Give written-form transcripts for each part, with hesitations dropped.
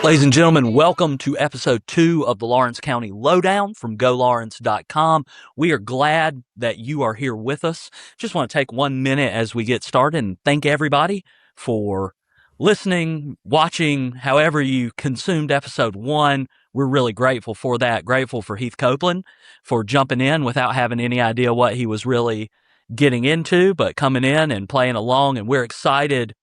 Ladies and gentlemen, welcome to episode 2 of the Lawrence County Lowdown from GoLaurens.com. We are glad that you are here with us. Just want to take 1 minute as we get started and thank everybody for listening, watching, however you consumed episode 1. We're really grateful for that. Grateful for Heath Copeland for jumping in without having any idea what he was really getting into, but coming in and playing along. And we're excited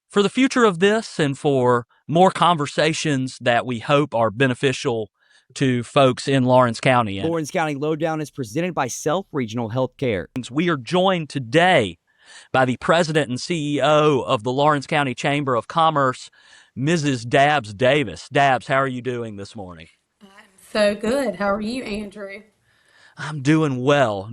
for the future of this and for more conversations that we hope are beneficial to folks in Lawrence County. Lawrence County Lowdown is presented by Self Regional Healthcare. We are joined today by the president and CEO of the Lawrence County Chamber of Commerce, Mrs. Dabbs Davis. Dabbs, how are you doing this morning? I'm so good. How are you, Andrew? I'm doing well.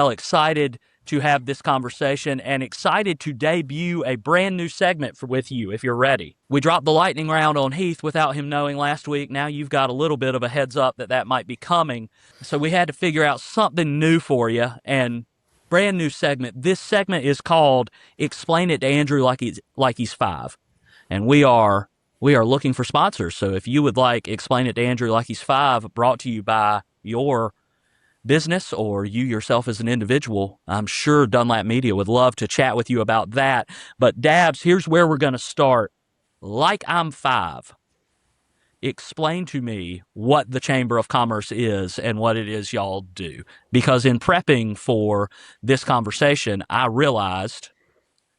Excited to have this conversation and excited to debut a brand new segment with you if you're ready. We dropped the lightning round on Heath without him knowing last week. Now you've got a little bit of a heads up that might be coming. So we had to figure out something new for you, and brand new segment. This segment is called Explain It to Andrew Like He's 5. And we are looking for sponsors. So if you would like Explain It to Andrew Like He's 5 brought to you by your business or you yourself as an individual, I'm sure Dunlap Media would love to chat with you about that. But Dabbs, here's where we're going to start. Like I'm 5, explain to me what the Chamber of Commerce is and what it is y'all do. Because in prepping for this conversation, I realized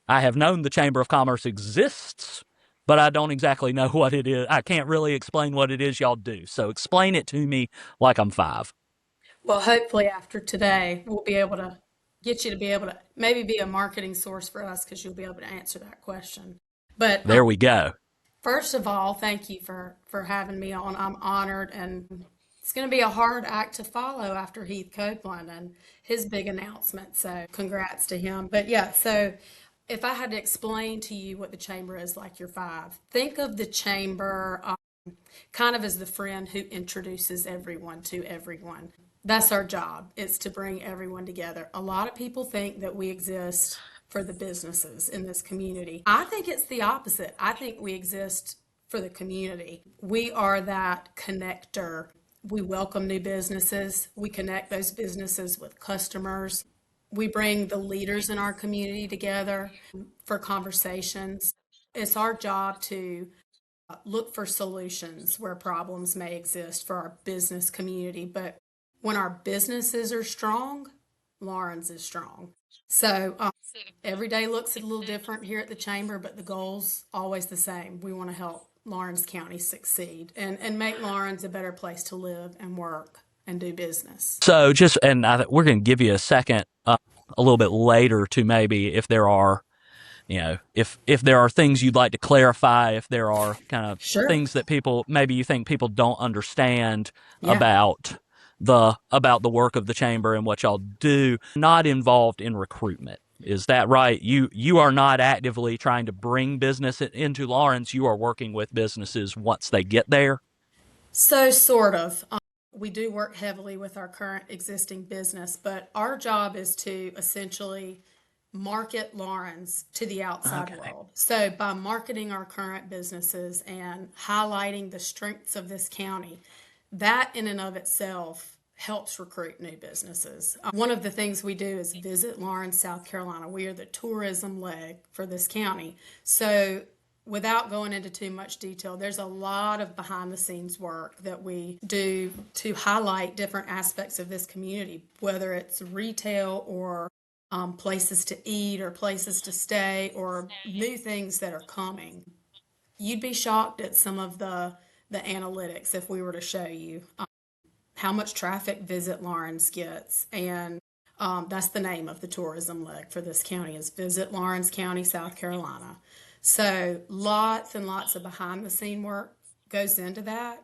I have known the Chamber of Commerce exists, but I don't exactly know what it is. I can't really explain what it is y'all do. So explain it to me like I'm 5. Well, hopefully after today, we'll be able to get you to be able to maybe be a marketing source for us because you'll be able to answer that question. But there we go. First of all, thank you for having me on. I'm honored, and it's going to be a hard act to follow after Heath Copeland and his big announcement. So congrats to him. But yeah, so if I had to explain to you what the Chamber is like you're 5, think of the Chamber kind of as the friend who introduces everyone to everyone. That's our job. It's to bring everyone together. A lot of people think that we exist for the businesses in this community. I think it's the opposite. I think we exist for the community. We are that connector. We welcome new businesses. We connect those businesses with customers. We bring the leaders in our community together for conversations. It's our job to look for solutions where problems may exist for our business community. But when our businesses are strong, Lawrence is strong. So every day looks a little different here at the Chamber, but the goal's always the same. We want to help Lawrence County succeed and make Lawrence a better place to live and work and do business. So we're going to give you a second a little bit later to maybe if there are, if there are things you'd like to clarify, if there are kind of things that you think people don't understand about the work of the Chamber and what y'all do. Not involved in recruitment. Is that right? You are not actively trying to bring business into Lawrence. You are working with businesses once they get there? So sort of. We do work heavily with our current existing business, but our job is to essentially market Lawrence to the outside world. So by marketing our current businesses and highlighting the strengths of this county, that in and of itself helps recruit new businesses. One of the things we do is visit Lawrence, South Carolina. We are the tourism leg for this county. So without going into too much detail, there's a lot of behind the scenes work that we do to highlight different aspects of this community, whether it's retail or places to eat or places to stay or new things that are coming. You'd be shocked at some of the analytics if we were to show you how much traffic Visit Lawrence gets. And that's the name of the tourism leg for this county is Visit Lawrence County, South Carolina. So lots and lots of behind the scene work goes into that.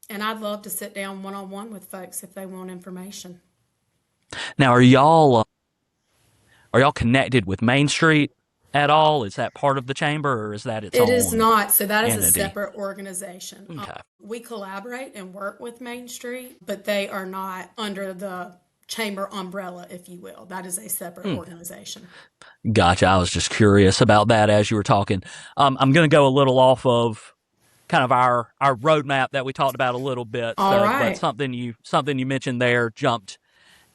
And I'd love to sit down one-on-one with folks if they want information. Now, are y'all connected with Main Street at all? Is that part of the Chamber, or is that its own? It is not. So that is entity? a separate organization. Okay. We collaborate and work with Main Street, but they are not under the Chamber umbrella, if you will. That is a separate organization. Gotcha. I was just curious about that as you were talking. I'm going to go a little off of kind of our roadmap that we talked about a little bit. All So, but right. something you mentioned there jumped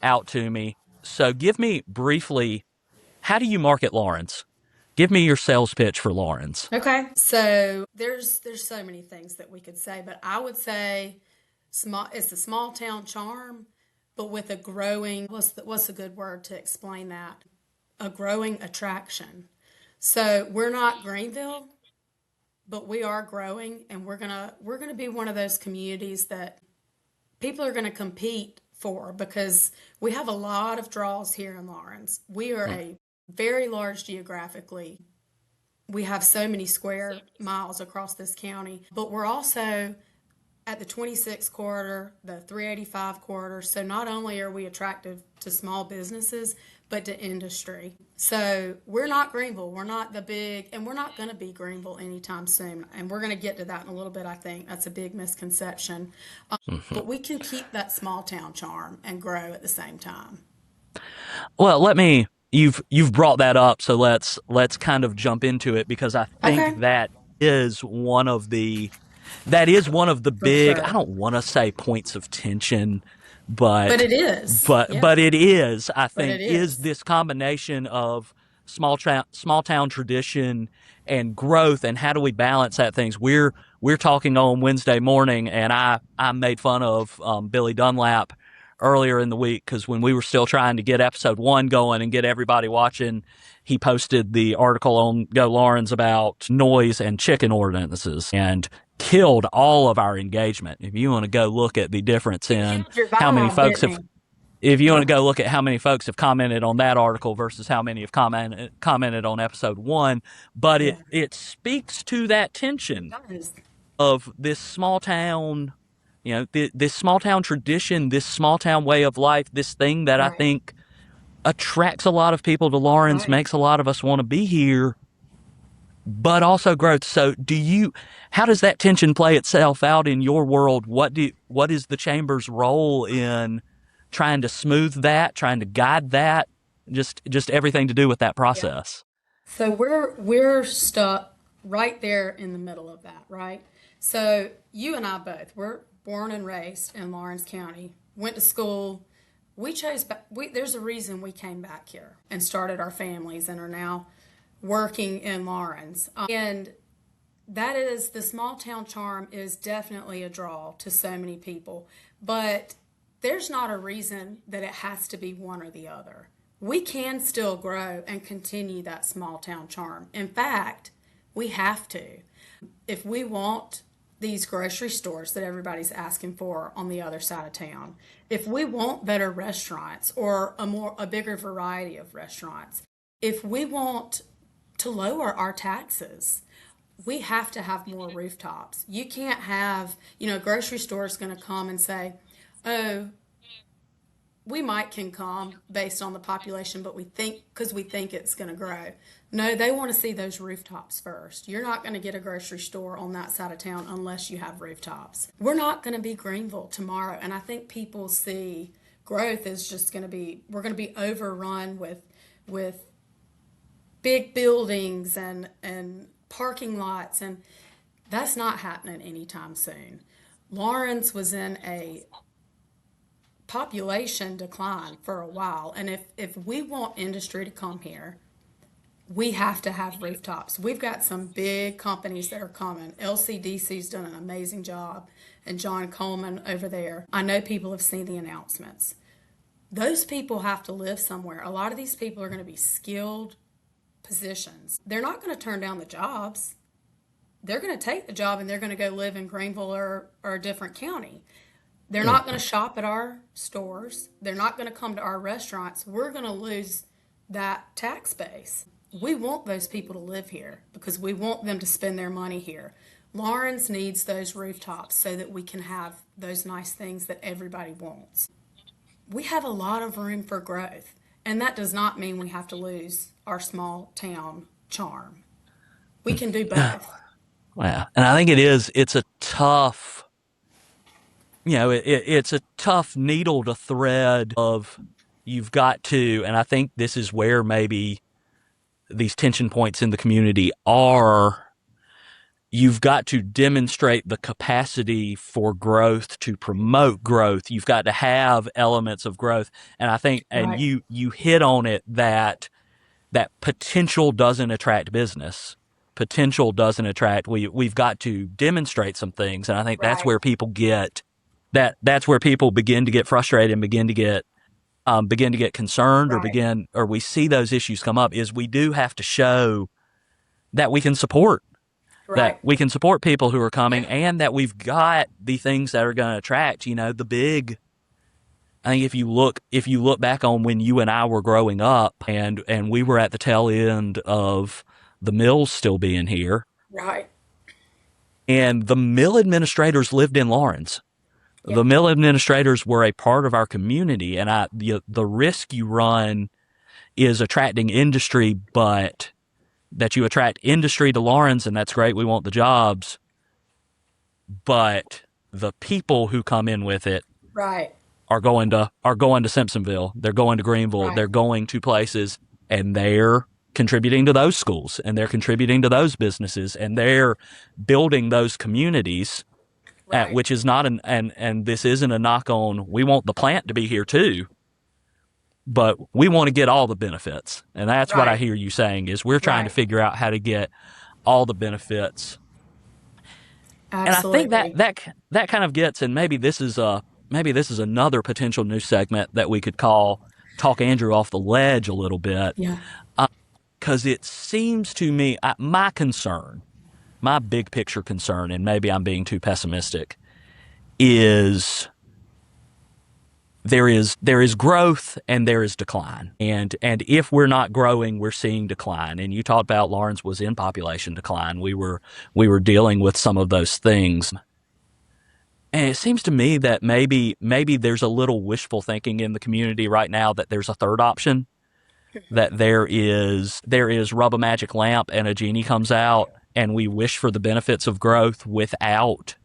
out to me. So, give me briefly, how do you market Laurens? Give me your sales pitch for Laurens. Okay. So there's so many things that we could say, but I would say it's a small town charm, but with a growing, what's a good word to explain that? A growing attraction. So we're not Greenville, but we are growing, and we're gonna be one of those communities that people are gonna compete for, because we have a lot of draws here in Lawrence. We are a very large geographically. We have so many square miles across this county, but we're also at the 26 corridor, the 385 corridor. So not only are we attractive to small businesses, but to industry. So we're not Greenville. We're not the big, and we're not going to be Greenville anytime soon. And we're going to get to that in a little bit, I think. That's a big misconception. But we can keep that small town charm and grow at the same time. Well, you've brought that up, so let's kind of jump into it, because I Okay. think that is one of the For big, I sure. don't want to say points of tension, But but it is. Yeah. but it is, I But it think, is is. this combination of small town tradition and growth, and how do we balance that things. We're talking on Wednesday morning, and I made fun of Billy Dunlap earlier in the week, because when we were still trying to get episode 1 going and get everybody watching, he posted the article on Go Laurens about noise and chicken ordinances, and killed all of our engagement. If you want to go look at the difference It in killed your how many vibe, folks didn't have it? if you want Yeah. to go look at how many folks have commented on that article versus how many have commented on episode 1, but Yeah. it speaks to that It tension does. of this small town, this small town tradition, this small town way of life, this thing that I Right. think attracts a lot of people to Lawrence, Right. makes a lot of us want to be here, but also growth. So, how does that tension play itself out in your world? What is the chamber's role in trying to smooth that, trying to guide that, just everything to do with that Yeah. process? So we're stuck right there in the middle of that, right? So you and I both, we're born and raised in Lawrence County, went to school. We chose, there's a reason we came back here and started our families and are now working in Lawrence. And that is, the small town charm is definitely a draw to so many people, but there's not a reason that it has to be one or the other. We can still grow and continue that small town charm. In fact, we have to. If we want these grocery stores that everybody's asking for on the other side of town, if we want better restaurants or a bigger variety of restaurants, if we want to lower our taxes, we have to have more rooftops. You can't have, grocery stores going to come and say, oh, we might can come based on the population, but because we think it's going to grow. No, they want to see those rooftops first. You're not going to get a grocery store on that side of town unless you have rooftops. We're not going to be Greenville tomorrow, and I think people see growth is just going to be, we're going to be overrun with big buildings and parking lots, and that's not happening anytime soon. Lawrence was in a population decline for a while, and if we want industry to come here, we have to have rooftops. We've got some big companies that are coming. LCDC's done an amazing job, and John Coleman over there. I know people have seen the announcements. Those people have to live somewhere. A lot of these people are going to be skilled positions. They're not going to turn down the jobs. They're going to take the job, and they're going to go live in Greenville or a different county. They're not going to shop at our stores. They're not going to come to our restaurants. We're going to lose that tax base. We want those people to live here because we want them to spend their money here. Lawrence needs those rooftops so that we can have those nice things that everybody wants. We have a lot of room for growth, and that does not mean we have to lose our small town charm. We can do both. Wow. And I think it's a tough, it's a tough needle to thread of, you've got to, and I think this is where maybe these tension points in the community are, you've got to demonstrate the capacity for growth to promote growth. You've got to have elements of growth. And I think, and Right. you hit on it, that potential doesn't attract business. Potential doesn't attract. We've got to demonstrate some things. And I think that's Right. where people get that's where people begin to get frustrated and begin to get concerned, Right. or we see those issues come up, is we do have to show that Right. we can support people who are coming, and that we've got the things that are going to attract, the big. I think if you look back on when you and I were growing up, and we were at the tail end of the mills still being here, Right. and the mill administrators lived in Laurens. The Yep. mill administrators were a part of our community, and the risk you run is attracting industry, but that you attract industry to Laurens, and that's great. We want the jobs, but the people who come in with it Right. are going to Simpsonville. They're going to Greenville. Right. They're going to places, and they're contributing to those schools, and they're contributing to those businesses, and they're building those communities. Right. Which is not and this isn't a knock on. We want the plant to be here too, but we want to get all the benefits, and that's what I Right. hear you saying, is we're trying to Right. figure out how to get all the benefits. And I think Absolutely. that kind of gets, and maybe this is another potential new segment that we could call "Talk Andrew Off the Ledge" a little bit, Yeah. because it seems to me, my big picture concern, and maybe I'm being too pessimistic, is there is growth and there is decline, and if we're not growing, we're seeing decline. And you talked about Laurens was in population decline. We were dealing with some of those things, and it seems to me that maybe there's a little wishful thinking in the community right now, that there's a third option, that there is rub a magic lamp and a genie comes out, and we wish for the benefits of growth without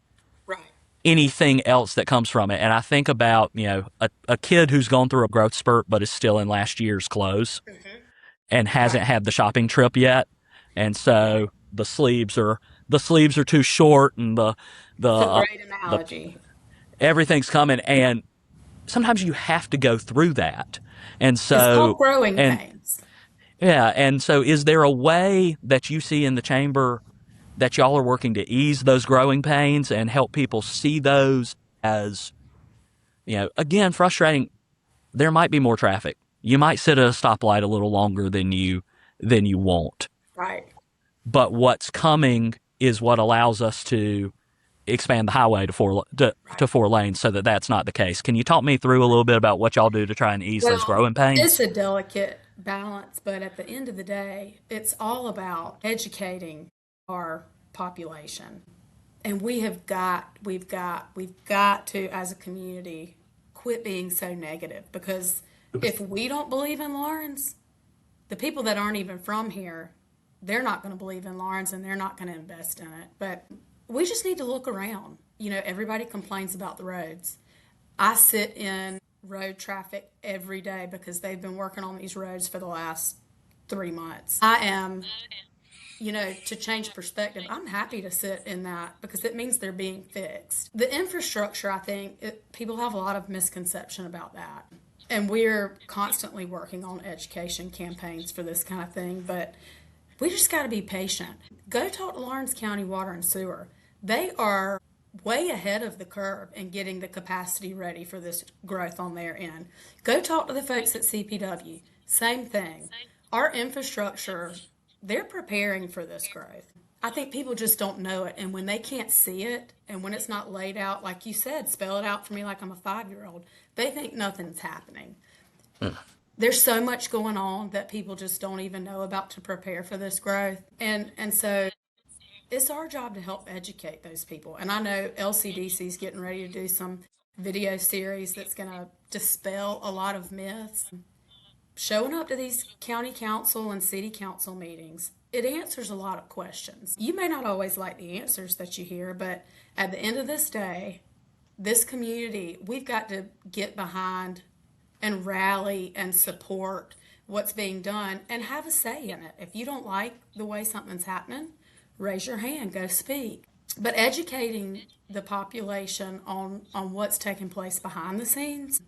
Right. anything else that comes from it. And I think about, a kid who's gone through a growth spurt but is still in last year's clothes and hasn't Right. had the shopping trip yet. And so the sleeves are too short, and It's a the great the analogy. everything's coming, and sometimes you have to go through that. And It's called so growing and pains. yeah, and so is there a way that you see in the chamber that y'all are working to ease those growing pains and help people see those as, again, frustrating? There might be more traffic. You might sit at a stoplight a little longer than you want. Right. But what's coming is what allows us to expand the highway to Right. 4 lanes, so that that's not the case. Can you talk me through a little bit about what y'all do to try and ease those Well, growing it's pains? a delicate balance, but at the end of the day, it's all about educating our population. And we've got to, as a community, quit being so negative, because if we don't believe in Lawrence, the people that aren't even from here, they're not going to believe in Lawrence, and they're not going to invest in it. But we just need to look around. Everybody complains about the roads. I sit in road traffic every day because they've been working on these roads for the last 3 months. I am, to change perspective, I'm happy to sit in that because it means they're being fixed. The infrastructure, I think, people have a lot of misconception about that. And we're constantly working on education campaigns for this kind of thing, but we just got to be patient. Go talk to Lawrence County Water and Sewer. They are way ahead of the curve in getting the capacity ready for this growth on their end. Go talk to the folks at CPW. Same thing. Our infrastructure, they're preparing for this growth. I think people just don't know it. And when they can't see it, and when it's not laid out, like you said, spell it out for me like I'm a 5-year-old, they think nothing's happening. There's so much going on that people just don't even know about to prepare for this growth. And so it's our job to help educate those people. And I know LCDC is getting ready to do some video series that's going to dispel a lot of myths. Showing up to these county council and city council meetings, it answers a lot of questions. You may not always like the answers that you hear, but at the end of this day, this community, we've got to get behind and rally and support what's being done and have a say in it. If you don't like the way something's happening, raise your hand, go speak. But educating the population on what's taking place behind the scenes,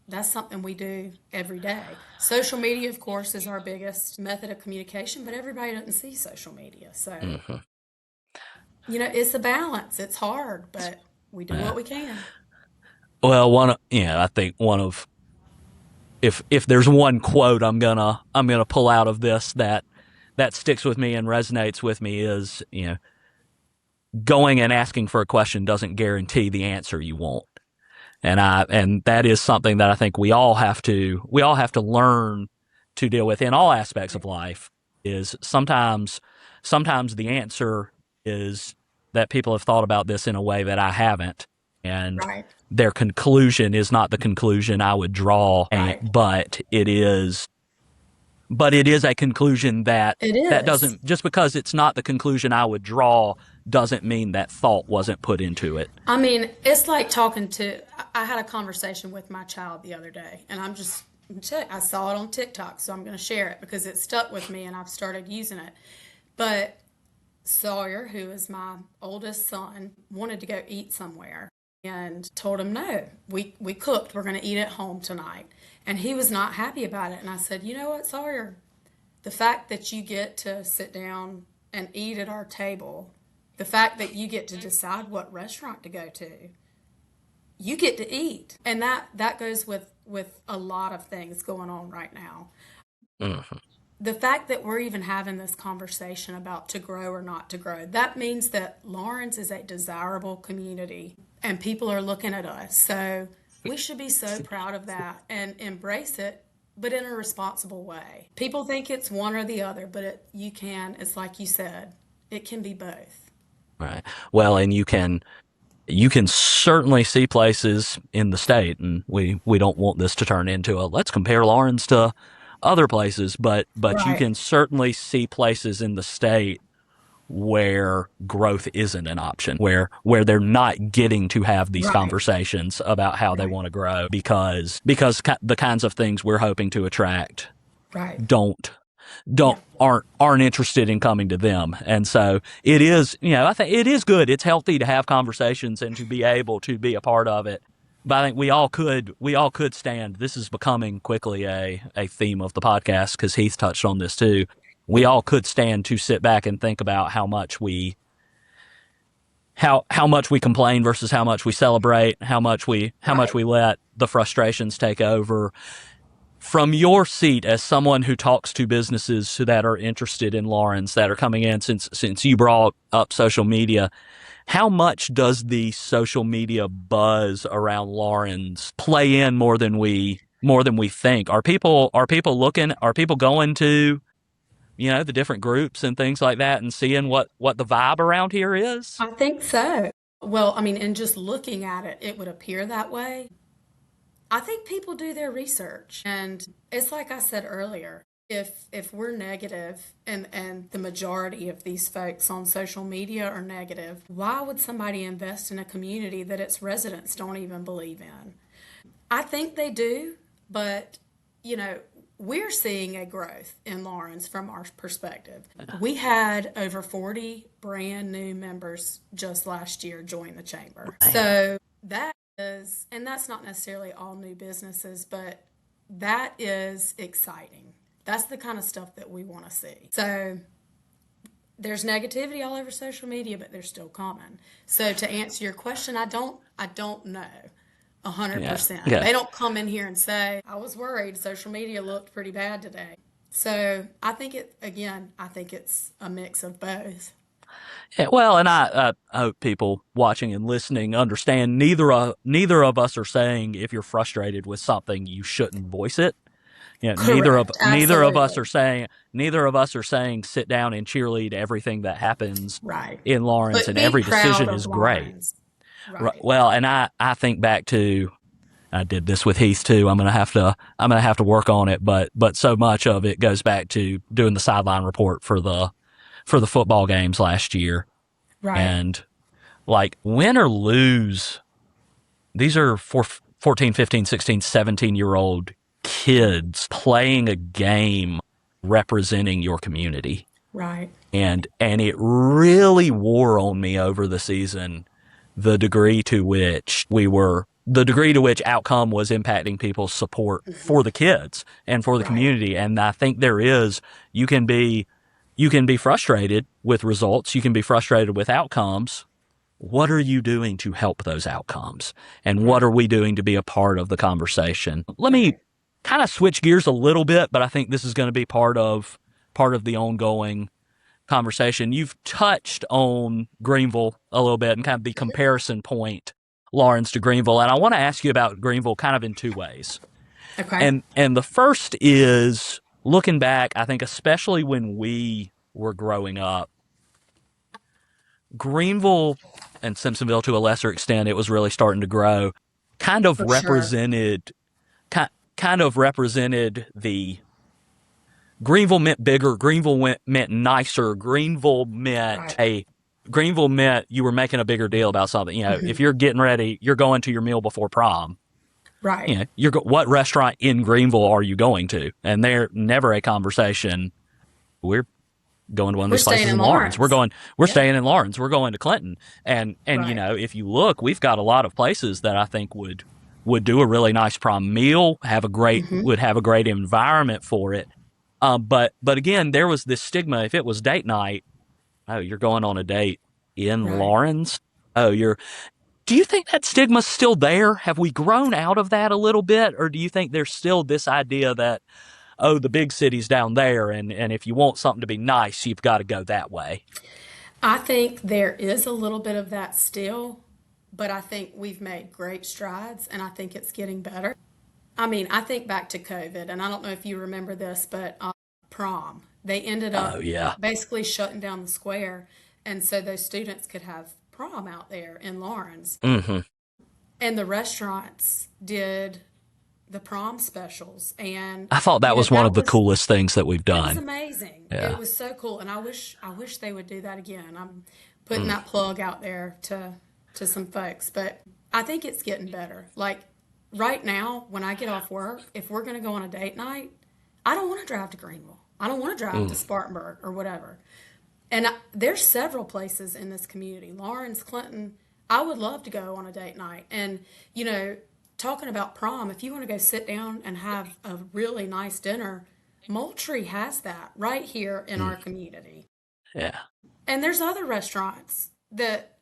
that's something we do every day. Social media, of course, is our biggest method of communication, but everybody doesn't see social media. So, it's a balance. It's hard, but we do what we can. Well, I think one of, if there's one quote I'm gonna pull out of this that sticks with me and resonates with me is, going and asking for a question doesn't guarantee the answer you want. And that is something that I think we all have to learn to deal with in all aspects of life. Is sometimes the answer is that people have thought about this in a way that I haven't, and Right. their conclusion is not the conclusion I would draw, Right. but it is a conclusion that doesn't, just because it's not the conclusion I would draw doesn't mean that thought wasn't put into it. I mean, it's like I had a conversation with my child the other day, and I saw it on TikTok, so I'm going to share it because it stuck with me and I've started using it. But Sawyer, who is my oldest son, wanted to go eat somewhere and told him, no, we cooked. We're going to eat at home tonight. And he was not happy about it. And I said, you know what, Sawyer, the fact that you get to sit down and eat at our table, the fact that you get to decide what restaurant to go to, you get to eat. And that goes with a lot of things going on right now. Mm-hmm. The fact that we're even having this conversation about to grow or not to grow, that means that Laurens is a desirable community and people are looking at us. So we should be so proud of that and embrace it, but in a responsible way. People think it's one or the other, but it's like you said, it can be both. Right. Well, and you can certainly see places in the state, and we don't want this to turn into a let's compare Laurens to other places, but Right. You can certainly see places in the state where growth isn't an option, where they're not getting to have these Right. conversations about how they want to grow because the kinds of things we're hoping to attract Right. aren't interested in coming to them. And so it is, I think it is good. It's healthy to have conversations and to be able to be a part of it. But I think we all could stand. This is becoming quickly a theme of the podcast because Heath touched on this too. We all could stand to sit back and think about how much we complain versus how much we celebrate, how much we let the frustrations take over. From your seat as someone who talks to businesses that are interested in Laurens, that are coming in, since you brought up social media, how much does the social media buzz around Laurens play in more than we think? Are people looking? Are people going to, the different groups and things like that and seeing what the vibe around here is? I think so. Well, I mean, and just looking at it, it would appear that way. I think people do their research. And it's like I said earlier, if we're negative and the majority of these folks on social media are negative, why would somebody invest in a community that its residents don't even believe in? I think they do, but, we're seeing a growth in Laurens from our perspective. We had over 40 brand new members just last year join the chamber. So that is, and that's not necessarily all new businesses, but that is exciting. That's the kind of stuff that we want to see. So there's negativity all over social media, but they're still common. So to answer your question, I don't know 100%. Yeah. They don't come in here and say, I was worried social media looked pretty bad today. So I think it's a mix of both. Yeah, well, and I hope people watching and listening understand neither of us are saying if you're frustrated with something you shouldn't voice it. Neither of us are saying sit down and cheerlead everything that happens Right. in Laurens But and be every proud decision of is great. Laurens. Right. Right. Well, and I think back to, I did this with Heath too. I'm gonna have to work on it, but so much of it goes back to doing the sideline report for the football games last year. Right. And like, win or lose, these are 14, 15, 16, 17-year-old kids playing a game representing your community. Right. And it really wore on me over the season, the degree to which outcome was impacting people's support for the kids and for the Right. community. And I think you can be frustrated with results. You can be frustrated with outcomes. What are you doing to help those outcomes? And what are we doing to be a part of the conversation? Let me kind of switch gears a little bit, but I think this is going to be part of the ongoing conversation. You've touched on Greenville a little bit and kind of the comparison point, Lawrence to Greenville. And I want to ask you about Greenville kind of in two ways. Okay. And the first is looking back, I think especially when we were growing up, Greenville and Simpsonville to a lesser extent, it was really starting to grow, kind of For sure. represented the Greenville meant bigger, Greenville meant nicer, Greenville meant Right. you were making a bigger deal about something. You know, if you're getting ready, you're going to your meal before prom. Right. You know, what restaurant in Greenville are you going to? And they're never a conversation. We're going to one of We're these staying places in in Lawrence. We're Lawrence. Yeah. staying in Lawrence. We're going to Clinton. And you Right. know, if you look, we've got a lot of places that I think would do a really nice prom meal, would have a great environment for it. But again, there was this stigma. If it was date night, oh, you're going on a date in Right. Lawrence. Do you think that stigma's still there? Have we grown out of that a little bit? Or do you think there's still this idea that, oh, the big city's down there, and if you want something to be nice, you've got to go that way? I think there is a little bit of that still, but I think we've made great strides and I think it's getting better. I mean, I think back to COVID, and I don't know if you remember this, but prom, they ended Oh, up yeah. basically shutting down the square, and so those students could have prom out there in Lawrence. Mm-hmm. And the restaurants did the prom specials, and I thought that was one of the coolest things that we've it was done. amazing. Yeah. It was so cool, and I wish they would do that again. I'm putting that plug out there to some folks, but I think it's getting better. Like right now, when I get off work, if we're going to go on a date night, I don't want to drive to Greenville. I don't want to drive to Spartanburg or whatever. And there's several places in this community, Lawrence, Clinton. I would love to go on a date night. And, you know, talking about prom, if you want to go sit down and have a really nice dinner, Moultrie has that right here in our community. Yeah. And there's other restaurants that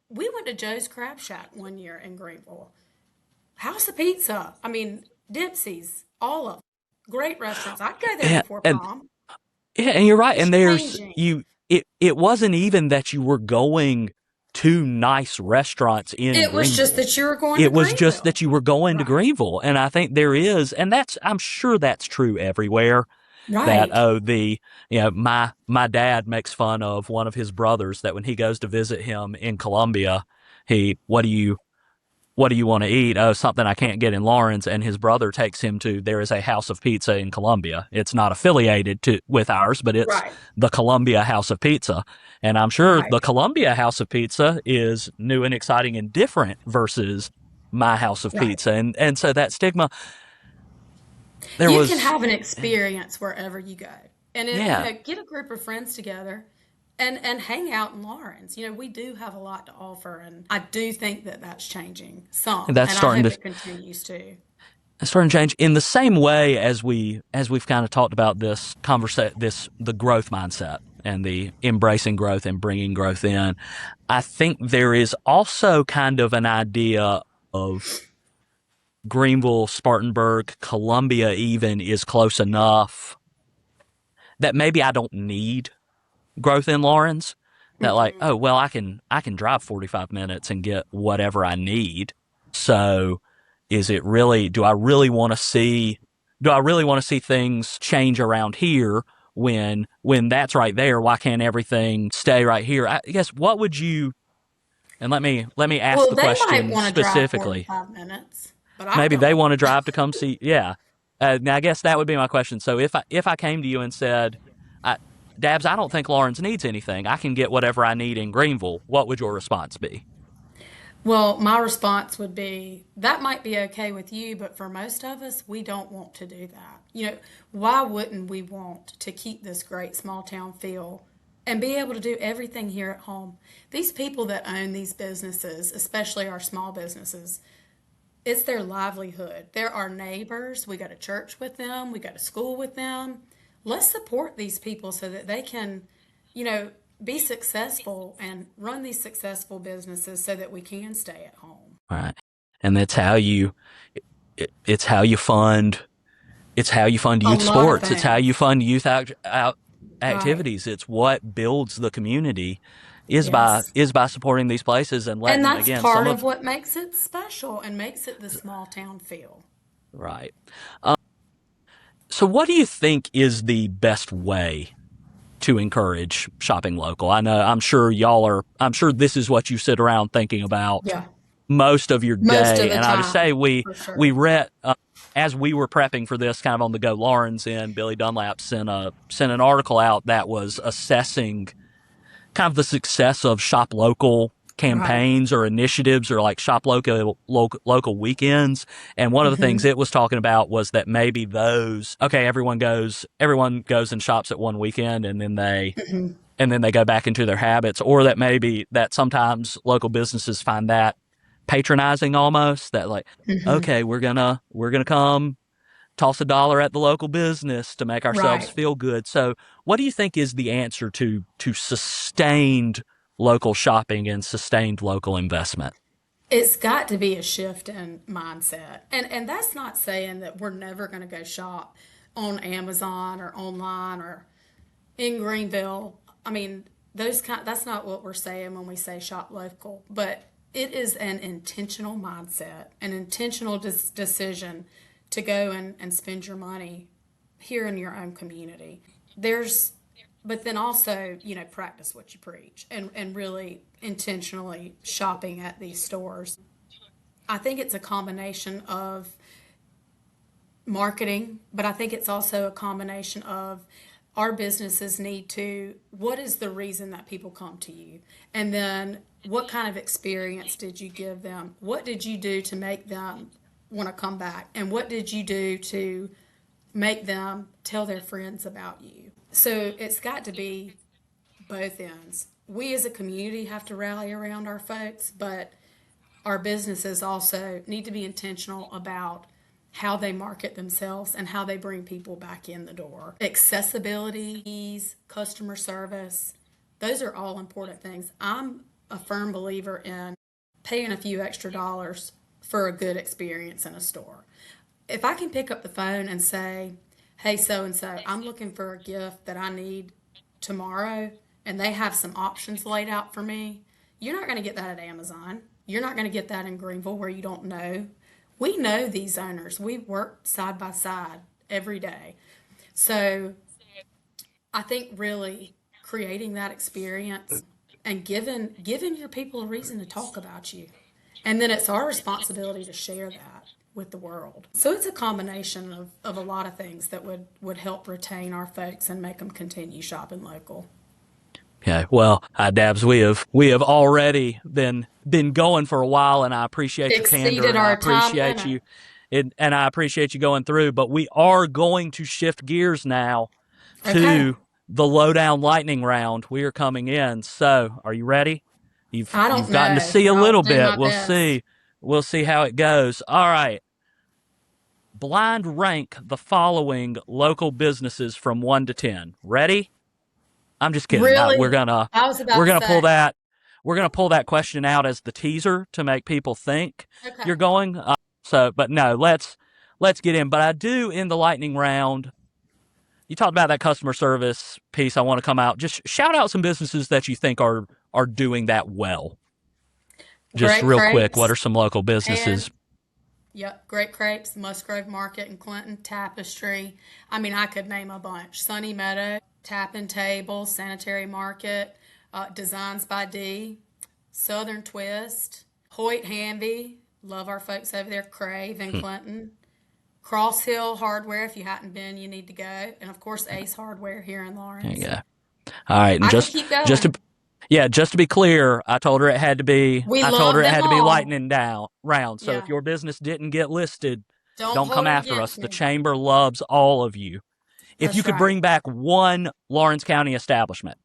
we went to Joe's Crab Shack one year in Greenville. House of Pizza. I mean, Dipsy's, all of them. Great restaurants. I'd go there Yeah, before and prom. you're right. It's And changing. it wasn't even that you were going to nice restaurants in It was just Greenville. that you were going to It was just Greenville. that you were going to Right. Greenville. And I think there is, and I'm sure that's true everywhere. That, Right. oh, my dad makes fun of one of his brothers that when he goes to visit him in Columbia, what do you want to eat? Oh, something I can't get in Lawrence. And his brother takes him to, there is a House of Pizza in Columbia. It's not affiliated with ours, but it's Right. the Columbia House of Pizza. And I'm sure Right. the Columbia House of Pizza is new and exciting and different versus my House of Right. Pizza. And so that stigma, there You can was, have an experience wherever you go. And it, yeah, get a group of friends together and hang out in Lawrence. You know, we do have a lot to offer, and I do think that that's changing some, that's and I starting hope to it continues to. change in the same way as we've kind of talked about the growth mindset and the embracing growth and bringing growth in. I think there is also kind of an idea of Greenville, Spartanburg, Columbia even is close enough that maybe I don't need growth in Lawrence. That like, oh well, I can drive 45 minutes and get whatever I need. So is it really, do I really want to see things change around here when that's right there? Why can't everything stay right here? I guess what would you, and let me ask Well, the they might question want to drive specifically. 45 minutes, but I Maybe they don't. want to drive to come see. Yeah. Now I guess that would be my question. So if I came to you and said, Dabs, I don't think Lawrence needs anything. I can get whatever I need in Greenville. What would your response be? Well, my response would be that might be okay with you, but for most of us, we don't want to do that. Why wouldn't we want to keep this great small town feel and be able to do everything here at home? These people that own these businesses, especially our small businesses, it's their livelihood. They're our neighbors. We go to church with them, we go to school with them. Let's support these people so that they can, you know, be successful and run these successful businesses so that we can stay at home. Right. And that's how it's how you fund A youth lot of sports. It's how you things. fund youth Right. activities. It's what builds the community Yes. is by supporting these places and And letting, that's again, some part of of what makes it special and makes it the small town feel. right. So what do you think is the best way to encourage shopping local? I'm sure this is what you sit around thinking about Yeah. most of your Most of day. the And I would say time, for we sure. read, as we were prepping for this kind of on the Go Laurens end, Billy Dunlap sent an article out that was assessing kind of the success of shop local Right. campaigns or initiatives or like shop local weekends. And one of the things Hmm. it was talking about was that maybe those, okay, everyone goes and shops at one weekend and then they go back into their habits, or that maybe that sometimes local businesses find that patronizing almost, that like, Hmm. okay, we're gonna come toss a dollar at the local business to make ourselves Right. feel good. So what do you think is the answer to sustained local shopping and sustained local investment? It's got to be a shift in mindset. And that's not saying that we're never going to go shop on Amazon or online or in Greenville. I mean, that's not what we're saying when we say shop local, but it is an intentional mindset, an intentional decision to go and spend your money here in your own community. There's but then also, practice what you preach and really intentionally shopping at these stores. I think it's a combination of marketing, but I think it's also a combination of our businesses need to, what is the reason that people come to you? And then what kind of experience did you give them? What did you do to make them want to come back? And what did you do to make them tell their friends about you? So it's got to be both ends. We as a community have to rally around our folks, but our businesses also need to be intentional about how they market themselves and how they bring people back in the door. Accessibility, ease, customer service, those are all important things. I'm a firm believer in paying a few extra dollars for a good experience in a store. If I can pick up the phone and say, hey, so and so, I'm looking for a gift that I need tomorrow, and they have some options laid out for me, you're not going to get that at Amazon. You're not going to get that in Greenville where you don't know. We know these owners. We work side by side every day. So I think really creating that experience and giving your people a reason to talk about you. And then it's our responsibility to share that with the world. So it's a combination of a lot of things that would help retain our folks and make them continue shopping local. Okay. Well, Dabs, we have already been going for a while, and I appreciate your candor, Exceeded and I our time appreciate limit. you, and I appreciate you going through. But we are going to shift gears now Okay. to the Lowdown lightning round. We are coming in. So, are you ready? I don't You've gotten to know, see but a I'll little do bit. my best. We'll see how it goes. All right. Blind rank the following local businesses from 1 to 10. Ready? I'm just kidding. Really? I was We're about to gonna pull say. that question out as the teaser to make people think you're Okay. going. But no, let's get in. But I do in the lightning round. You talked about that customer service piece. I want to come out. Just shout out some businesses that you think are doing that well. Just Great real quick, what crepes are some local businesses? and yep, great crepes, Musgrove Market in Clinton, Tapestry. I mean, I could name a bunch. Sunny Meadow, Tap and Table, Sanitary Market, Designs by D, Southern Twist, Hoyt Hanby. Love our folks over there. Crave in Hmm, Clinton. Cross Hill Hardware. If you hadn't been, you need to go. And of course, Ace Hardware here in there you Lawrence. go. All right, and I could keep just to going. Yeah, just to be clear, I told her it had to be. We I told her love it them had to be all. lightning down round. So if Yeah. your business didn't get listed, Don't don't come hold it after us. against The me. chamber loves all of you. If you That's could right. bring back one Lawrence County establishment,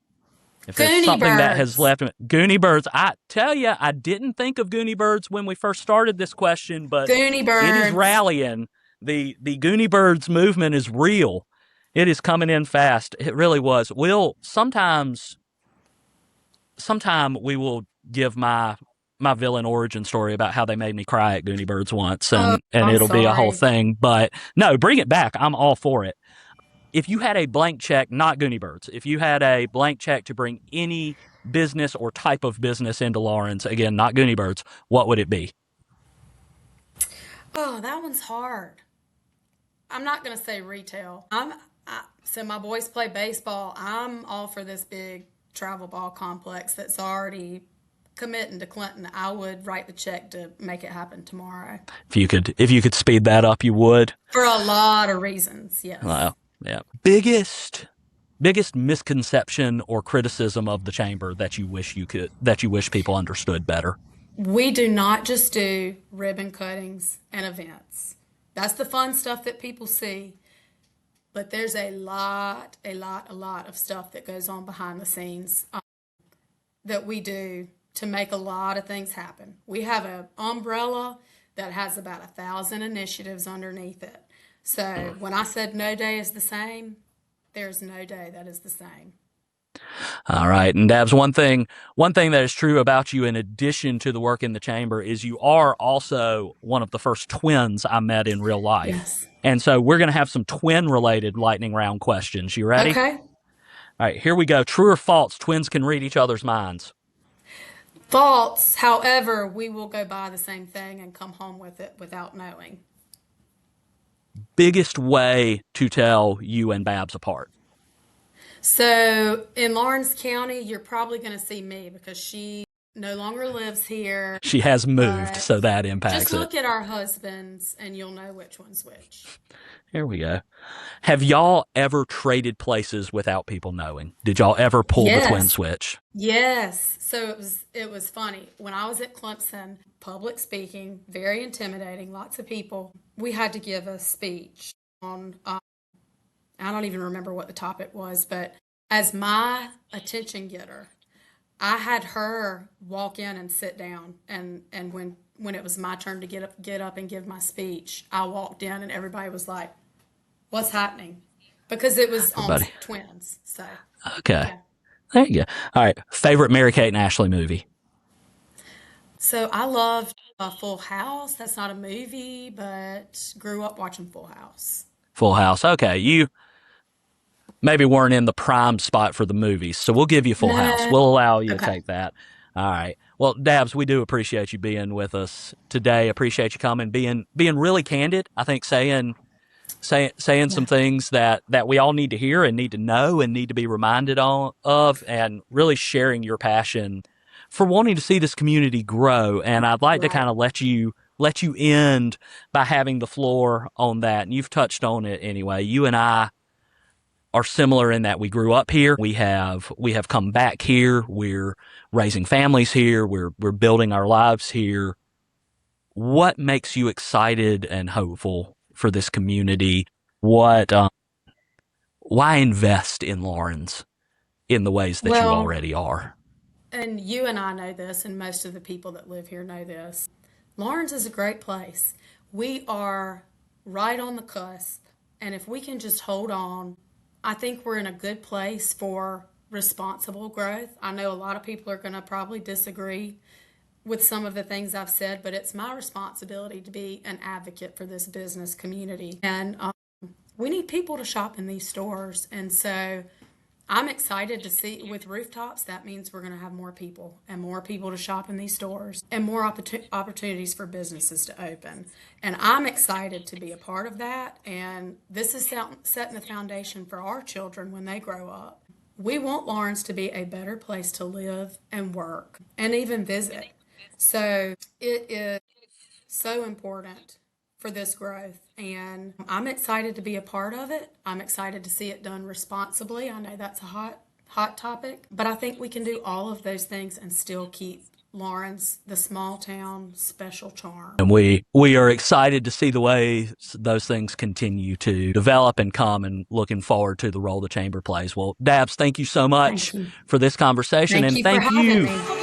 if there's Goonie something that has birds. left, Goonie Birds. I tell you, I didn't think of Goonie Birds when we first started this question, but Goonie it is birds. rallying. The Goonie Birds movement is real. It is coming in fast. It really was. We'll sometime we will give my villain origin story about how they made me cry at Goonie Birds once, Oh, and I'm it'll be a whole sorry. thing. But no, bring it back. I'm all for it. If you had a blank check, not Goonie Birds, if you had a blank check to bring any business or type of business into Lawrence, again, not Goonie Birds, what would it be? Oh, that one's hard. I'm not going to say retail. So my boys play baseball. I'm all for this big travel ball complex that's already committing to Clinton. I would write the check to make it happen tomorrow If you could speed that up, you would. for a lot of reasons. Yes. Well, yeah. Biggest misconception or criticism of the chamber that you wish people understood better. We do not just do ribbon cuttings and events. That's the fun stuff that people see. But there's a lot of stuff that goes on behind the scenes that we do to make a lot of things happen. We have an umbrella that has about 1,000 initiatives underneath it. So when I said no day is the same, there's no day that is the same. All right. And Dabs, one thing that is true about you in addition to the work in the chamber is you are also one of the first twins I met in real life. Yes. And so we're going to have some twin related lightning round questions. You ready? Okay. All right, here we go. True or false, twins can read each other's minds. Thoughts, however, we will go buy the same thing and come home with it without knowing. Biggest way to tell you and Babs apart. So in Lawrence County, you're probably going to see me because she no longer lives here. She has moved, But so that just impacts it. look at our husbands and you'll know which one's which. Here we go. Have y'all ever traded places without people knowing? Did y'all ever pull the twin Yes. switch? Yes. So it was funny. When I was at Clemson, public speaking, very intimidating, lots of people. We had to give a speech on I don't even remember what the topic was, but as my attention getter, I had her walk in and sit down, and when it was my turn to get up and give my speech, I walked in and everybody was like, "What's happening?" Because it was on Everybody. twins. So, Okay. yeah. There you go. All right. Favorite Mary Kate and Ashley movie? So I loved Full House. That's not a movie, but grew up watching Full House. Full House. Okay. You maybe weren't in the prime spot for the movies, so we'll give you Full House. No. We'll allow you to Okay. take that. All right. Well, Dabs, we do appreciate you being with us today. Appreciate you coming, being really candid. I think saying Yeah. some things that we all need to hear and need to know and need to be reminded of, and really sharing your passion for wanting to see this community grow. And I'd like to Right. kind of let you end by having the floor on that. And you've touched on it anyway. You and I are similar in that we grew up here. We have come back here. We're raising families here. We're building our lives here. What makes you excited and hopeful for this community? What why invest in Lawrence in the ways that you Well, already are? and you and I know this, and most of the people that live here know this. Lawrence is a great place. We are right on the cusp, and if we can just hold on, I think we're in a good place for responsible growth. I know a lot of people are going to probably disagree with some of the things I've said, but it's my responsibility to be an advocate for this business community. And we need people to shop in these stores. And so I'm excited to see with rooftops, that means we're going to have more people and more people to shop in these stores and more opportunities for businesses to open. And I'm excited to be a part of that. And this is setting the foundation for our children when they grow up. We want Lawrence to be a better place to live and work and even visit. So it is so important for this growth. And I'm excited to be a part of it. I'm excited to see it done responsibly. I know that's a hot topic, but I think we can do all of those things and still keep Lawrence, the small town, special charm. And we are excited to see the way those things continue to develop and come, and looking forward to the role the chamber plays. Well, Dabs, thank you so much for this conversation. Thank and you for thank having you me.